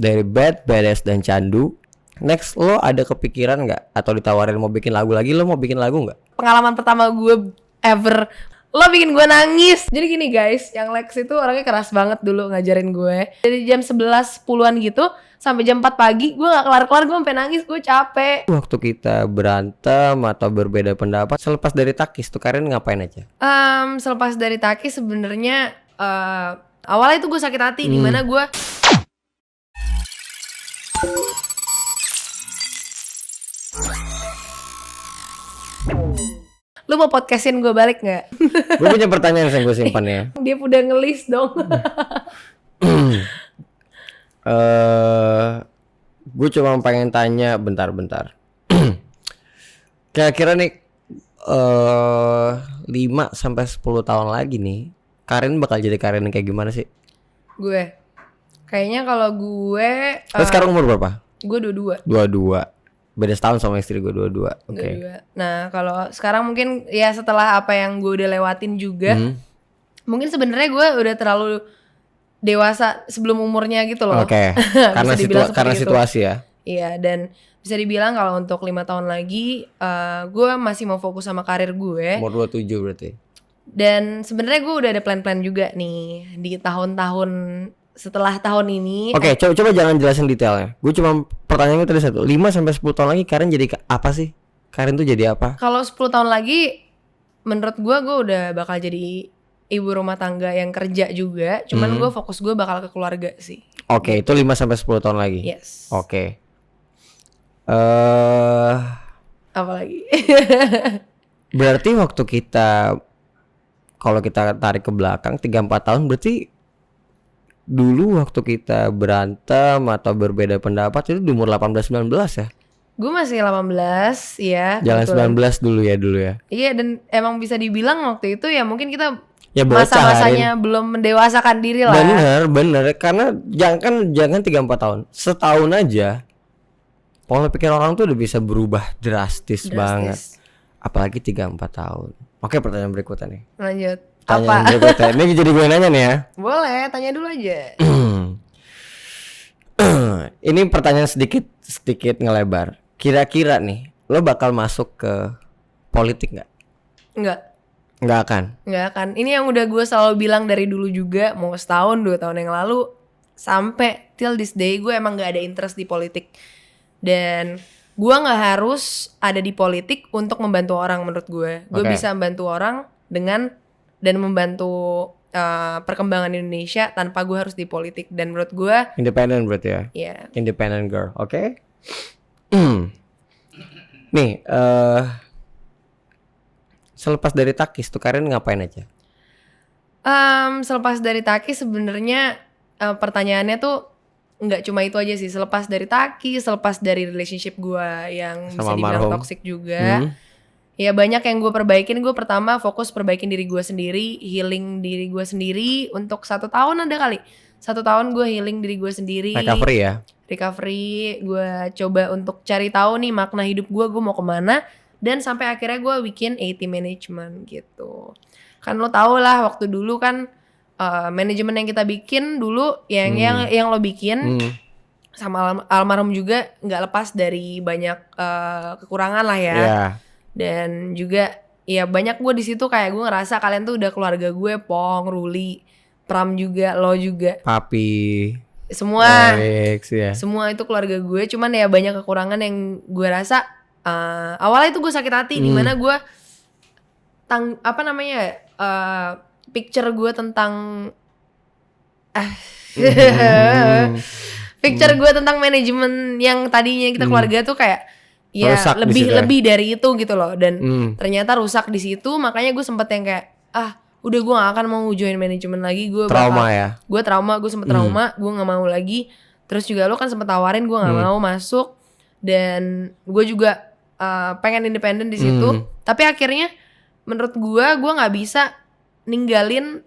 Dari Bad, Beres, dan Candu. Next, lo ada kepikiran nggak atau ditawarin mau bikin lagu lagi? Lo mau bikin lagu nggak? Pengalaman pertama gue ever, lo bikin gue nangis. Jadi gini guys, yang Lex itu orangnya keras banget dulu ngajarin gue. Dari jam 11.10-an gitu sampai jam 4 pagi gue gak kelar-kelar, gue sampai nangis, gue capek. Waktu kita berantem atau berbeda pendapat, selepas dari Takis tuh Karin ngapain aja? Selepas dari Takis sebenarnya awalnya itu gue sakit hati, dimana gue lu mau podcastin gue balik nggak? Gue punya pertanyaan yang gue simpan ya. Dia udah ngelis dong. Gue cuma pengen tanya bentar. Kira-kira nih 5 sampai 10 tahun lagi nih, Karin bakal jadi Karin yang kayak gimana sih? Gue kayaknya kalau gue Terus sekarang umur berapa? Gue 22. Beda setahun sama istri gue 22. Oke. Nah kalau sekarang mungkin ya setelah apa yang gue udah lewatin juga, mungkin sebenarnya gue udah terlalu dewasa sebelum umurnya gitu loh. Oke. Karena situasi ya. Iya, dan bisa dibilang kalau untuk 5 tahun lagi gue masih mau fokus sama karir gue. Umur 27 berarti. Dan sebenarnya gue udah ada plan-plan juga nih di tahun-tahun setelah tahun ini. Oke, coba jangan jelasin detailnya. Gue cuma pertanyaannya tadi satu. 5 sampai 10 tahun lagi Karin jadi apa sih? Karin tuh jadi apa? Kalau 10 tahun lagi menurut gue udah bakal jadi ibu rumah tangga yang kerja juga. Cuman gue fokus gue bakal ke keluarga sih. Oke, itu 5 sampai 10 tahun lagi. Yes. Oke. Apa lagi? Berarti waktu kita, kalau kita tarik ke belakang 3-4 tahun, berarti dulu waktu kita berantem atau berbeda pendapat itu di umur 18-19 ya? Gue masih 18 ya. Jangan 19 dulu ya. Iya, dan emang bisa dibilang waktu itu ya mungkin kita Ya masa-masanya belum mendewasakan diri lah. Bener. Karena jangan 3-4 tahun, setahun aja pola pikir orang tuh udah bisa berubah drastis banget. Apalagi 3-4 tahun. Oke, pertanyaan berikutnya nih. Lanjut. Pertanyaan berikutnya. Ini jadi gue nanya nih ya. Boleh, tanya dulu aja. Ini pertanyaan sedikit ngelebar. Kira-kira nih, lo bakal masuk ke politik nggak? Nggak akan. Ini yang udah gue selalu bilang dari dulu juga, mau setahun 2 tahun yang lalu, sampai till this day gue emang nggak ada interest di politik. Dan gue nggak harus ada di politik untuk membantu orang menurut gue. Gue bisa membantu orang dan membantu perkembangan Indonesia tanpa gue harus di politik. Dan menurut gue independen berarti ya. Iya. Independent girl. Oke. Nih, selepas dari Takis tuh Karin ngapain aja? Selepas dari Takis sebenarnya pertanyaannya tuh nggak cuma itu aja sih. Selepas dari Takis, selepas dari relationship gue yang bisa dibilang toxic juga, ya banyak yang gue perbaikin. Gue pertama fokus perbaikin diri gue sendiri, healing diri gue sendiri untuk 1 tahun ada kali. 1 tahun gue healing diri gue sendiri. Recovery, gue coba untuk cari tahu nih makna hidup gue mau kemana. Dan sampai akhirnya gue bikin AT management gitu. Kan lo tau lah waktu dulu kan manajemen yang kita bikin dulu yang lo bikin sama almarhum juga nggak lepas dari banyak kekurangan lah ya. Dan juga ya banyak gue di situ kayak gue ngerasa kalian tuh udah keluarga gue, Pong, Ruli, Pram juga, lo juga, Papi, semua Alex, ya. Semua itu keluarga gue. Cuman ya banyak kekurangan yang gue rasa awalnya itu gue sakit hati, dimana gue picture gue tentang picture gue tentang manajemen yang tadinya kita keluarga tuh kayak ya rusak lebih dari itu gitu loh. Dan ternyata rusak di situ. Makanya gue sempet yang kayak udah gue gak akan mau join manajemen lagi. Gue trauma, gue sempet trauma, gue gak mau lagi. Terus juga lo kan sempet tawarin, gue gak mau masuk. Dan gue juga pengen independen di situ. Tapi akhirnya menurut gue gak bisa ninggalin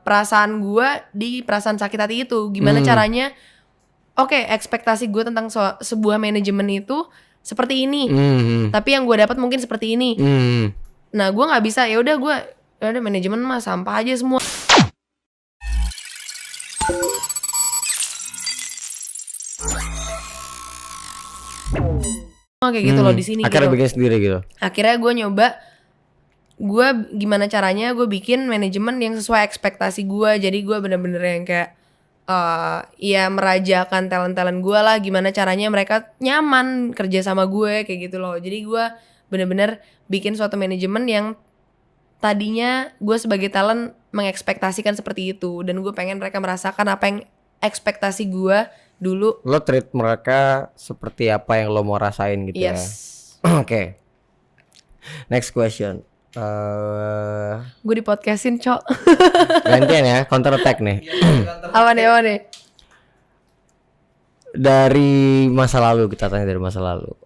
perasaan gue di perasaan sakit hati itu. Gimana caranya? Oke, ekspektasi gue tentang sebuah manajemen itu seperti ini, tapi yang gue dapat mungkin seperti ini. Nah gue nggak bisa, ya udah manajemen mah sampah aja semua. Kayak gitu loh di sini. Akhirnya gitu. bikin sendiri gitu. Akhirnya gue nyoba, gue gimana caranya gue bikin manajemen yang sesuai ekspektasi gue. Jadi gue bener-bener yang kayak ya merajakan talent gue lah. Gimana caranya mereka nyaman kerja sama gue kayak gitu loh. Jadi gue bener-bener bikin suatu manajemen yang tadinya gue sebagai talent mengekspektasikan seperti itu, dan gue pengen mereka merasakan apa yang ekspektasi gue dulu. Lo treat mereka seperti apa yang lo mau rasain gitu ya. Oke. Next question. Gue di podcastin, Cok. Gantian ya, counter attack nih. Apa nih? Dari masa lalu, kita tanya dari masa lalu.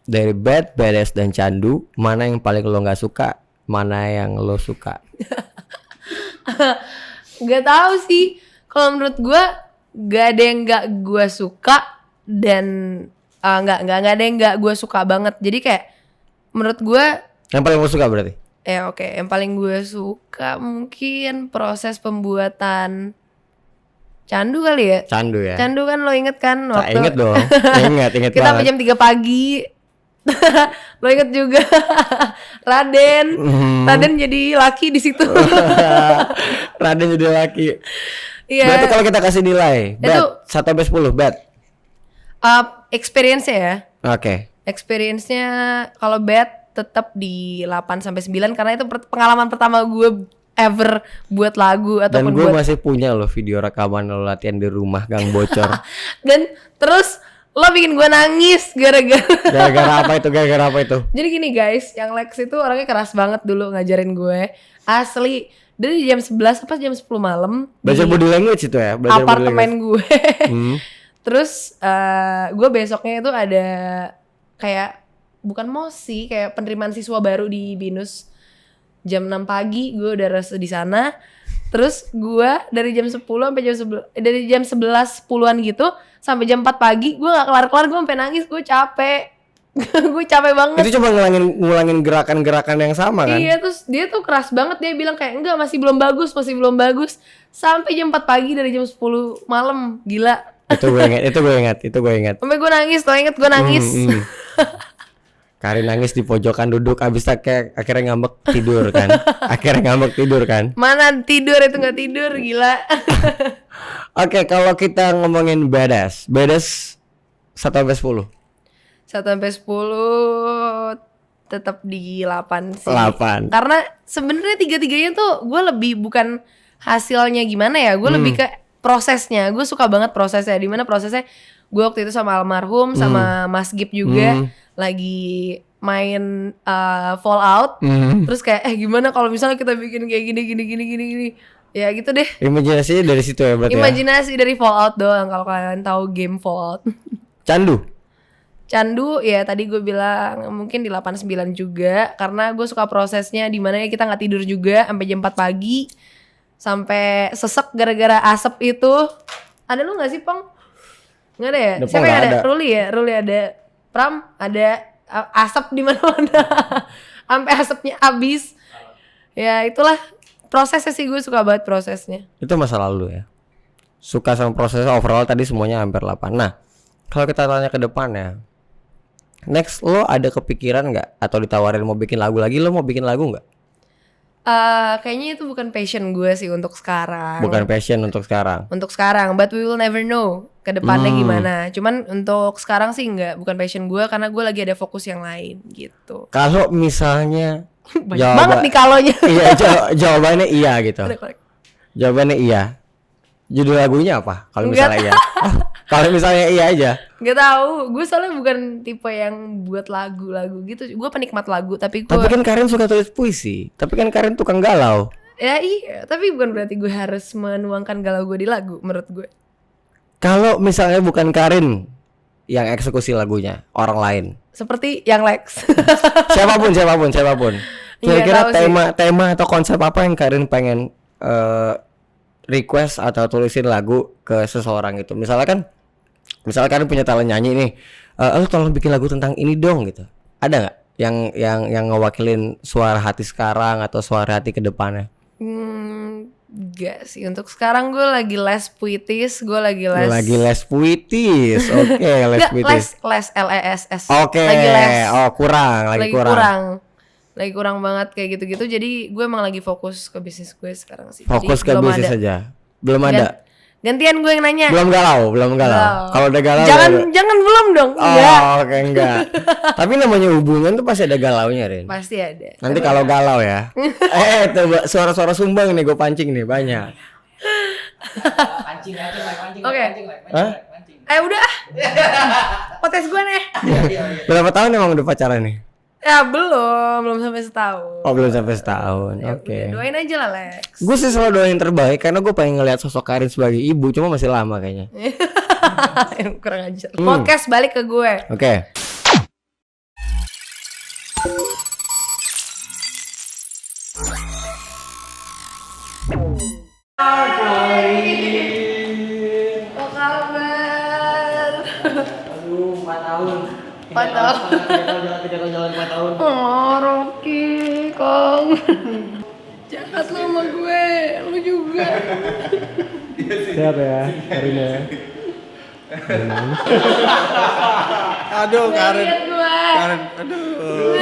Dari Bad, Badass, dan Candu, mana yang paling lo gak suka? Mana yang lo suka? Gak tahu sih. Kalau menurut gue gak ada yang gak gue suka, dan gak ada yang gak gue suka banget. Jadi kayak menurut gue yang paling lo suka berarti? Oke. Yang paling gue suka mungkin proses pembuatan Candu kali ya. Candu ya. Candu kan lo inget kan waktu Inget dong. Inget kita sampai jam 3 pagi. Lo inget juga Raden jadi laki di situ. Raden jadi laki. Iya. Berarti kalau kita kasih nilai bad 1 sampai 10 bad. Experience-nya ya. Oke. Experience-nya kalau bad tetap di 8 sampai 9 karena itu pengalaman pertama gue ever buat lagu ataupun dan gue masih punya loh video rekaman lo latihan di rumah gang bocor. Dan terus lo bikin gue nangis gara-gara apa itu? Jadi gini guys, yang Lex itu orangnya keras banget dulu ngajarin gue. Asli, dari jam 11 apa jam 10 malam belajar body language itu ya? Apartemen gue. Terus gue besoknya itu ada kayak bukan mos sih, kayak penerimaan siswa baru di BINUS. Jam 6 pagi gue udah reses di sana. Terus gue dari jam 10 sampai jam 11, dari jam 11 10-an gitu sampai jam 4 pagi gue gak kelar-kelar, gue sampai nangis, gue capek. Gue capek banget. Itu cuma ngulangin gerakan-gerakan yang sama kan? Iya, terus dia tuh keras banget, dia bilang kayak enggak, masih belum bagus sampai jam 4 pagi dari jam 10 malam. Gila. Itu gue ingat. Sampai gue nangis, gue nangis. Karin nangis di pojokan duduk, abis akhirnya ngambek tidur kan? Mana tidur, itu nggak tidur, gila. Oke, kalau kita ngomongin badass 1 sampai 10. 1 sampai 10 tetap di 8 sih. 8. Karena sebenarnya tiga-tiganya tuh gue lebih bukan hasilnya gimana ya, gue lebih ke prosesnya. Gue suka banget prosesnya. Dimana prosesnya gue waktu itu sama almarhum sama Mas Gip juga lagi main Fallout. Terus kayak gimana kalau misalnya kita bikin kayak gini. Ya gitu deh. Imajinasinya dari situ ya berarti. Imajinasi dari Fallout doang, kalau kalian tahu game Fallout. Candu ya tadi gue bilang mungkin di 8-9 juga, karena gue suka prosesnya, dimana ya kita nggak tidur juga sampai jam 4 pagi, sampai sesek gara-gara asap itu. Ada lu nggak sih, Pong? Nggak ada ya? Siapa yang ada? Ruli ada. Pram ada. Asap di mana-mana. Sampai asapnya habis. Ya itulah prosesnya sih, gue suka banget prosesnya. Itu masa lalu ya. Suka sama prosesnya, overall tadi semuanya hampir 8. Nah, kalau kita tanya ke depan ya, next lo ada kepikiran nggak atau ditawarin mau bikin lagu lagi, lo mau bikin lagu nggak? Kayaknya itu bukan passion gue sih untuk sekarang. Untuk sekarang, but we will never know ke depannya gimana. Cuman untuk sekarang sih bukan passion gue, karena gue lagi ada fokus yang lain gitu. Kalau misalnya banyak banget nih kalonya. Iya, jawabannya iya gitu. Jawabannya iya. Judul lagunya apa? Kalau misalnya iya. Kalau misalnya iya aja. Gak tahu, gue soalnya bukan tipe yang buat lagu-lagu gitu. Gue penikmat lagu, tapi kan Karin suka tulis puisi. Tapi kan Karin tukang galau. Ya iya, tapi bukan berarti gue harus menuangkan galau gue di lagu, menurut gue. Kalau misalnya bukan Karin yang eksekusi lagunya, orang lain. Seperti yang Lex. siapapun. Kira-kira tema atau konsep apa yang Karin pengen request atau tulisin lagu ke seseorang itu. Misalnya Karin punya talent nyanyi nih, lo tolong bikin lagu tentang ini dong gitu. Ada nggak? yang ngewakilin suara hati sekarang atau suara hati ke depannya? Enggak sih, untuk sekarang gue lagi les puitis, gue lagi les. Lagi les puitis, oke, les Nggak, puitis. les LESS. Oke, Lagi les. lagi kurang. Lagi kurang banget kayak gitu-gitu. Jadi gue emang lagi fokus ke bisnis gue sekarang sih. Fokus jadi ke bisnis saja. Belum ada. Gantian gue yang nanya. Belum galau. Kalau udah galau Jangan belum dong. Oke, enggak. Tapi namanya hubungan tuh pasti ada galaunya, Rin. Pasti ada. Nanti kalau galau ya. Tuh suara-suara sumbang nih gue pancing nih banyak. Pancing. Oke. Hah? Udah. Potes gue nih. Berapa tahun emang udah pacaran nih? Ya belum sampai setahun. Oh, belum sampai setahun. Ya, Oke. doain aja lah, Lex. Gue sih selalu doain terbaik karena gue pengen ngeliat sosok Karin sebagai ibu, cuma masih lama kayaknya. Kurang ajar. Podcast balik ke gue. Oke. Apa kabar? Aduh, 4 tahun. 4 tahun. Jalan 4 tahun. Oh, Rocky, Kong. Jahat lo sama gue, lu juga. Sehat ya, Karin ya. Aduh, Karin. Lihat gue. Aduh.